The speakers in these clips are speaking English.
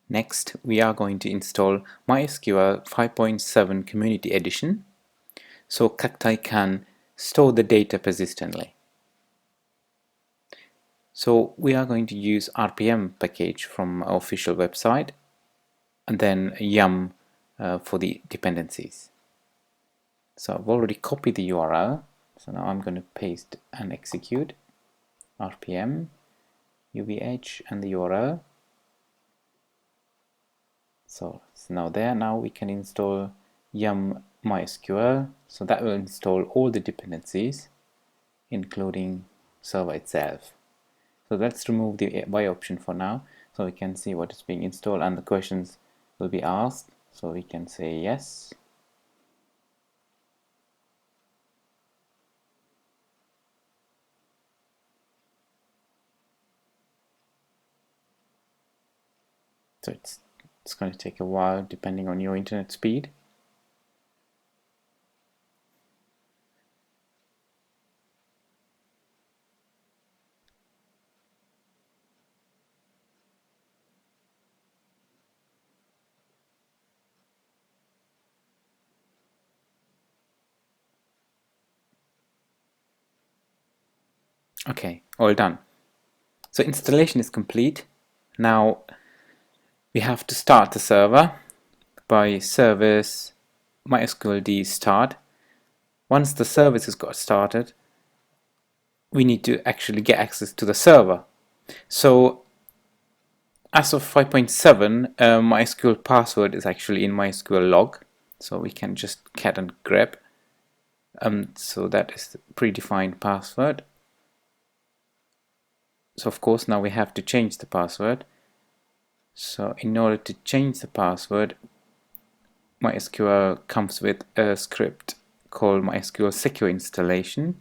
Next, we are going to install MySQL 5.7 Community Edition so Cacti can store the data persistently. So we are going to use RPM package from our official website and then yum for the dependencies. So I've already copied the URL, so now I'm going to paste and execute RPM, UVH and the URL. So it's now there. Now we can install yum MySQL, so that will install all the dependencies including server itself. So let's remove the Y option for now so we can see what is being installed and the questions will be asked, so we can say yes. So it's going to take a while depending on your internet speed. Okay, all done. So installation is complete. Now we have to start the server by service mysqld start. Once the service has got started, we need to actually get access to the server. So as of 5.7, MySQL password is actually in MySQL log, so we can just cat and grep. So that is the predefined password. So of course now we have to change the password. So in order to change the password, MySQL comes with a script called MySQL secure installation.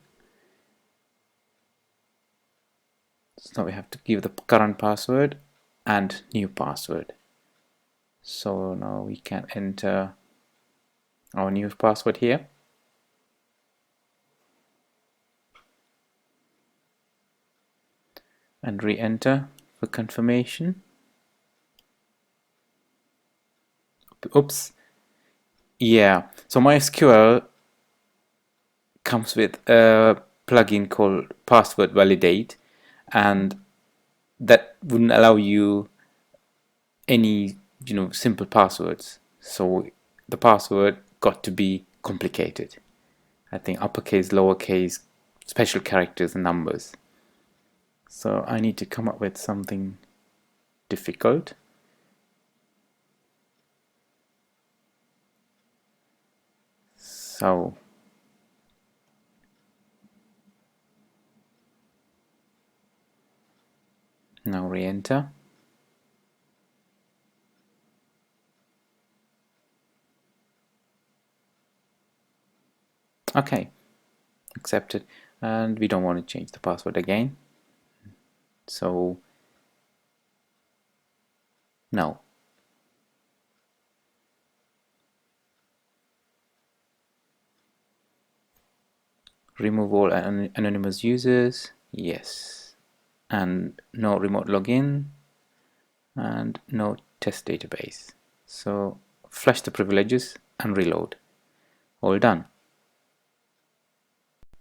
So we have to give the current password and new password. So now we can enter our new password here. And re-enter for confirmation. Oops. Yeah, so MySQL comes with a plugin called Password Validate, and that wouldn't allow you any simple passwords. So the password got to be complicated. I think uppercase, lowercase, special characters and numbers. So I need to come up with something difficult. So now re-enter. Okay, accepted, and we don't want to change the password again, so no. Remove all anonymous users, yes, and no remote login and no test database. So flush the privileges and reload. All done.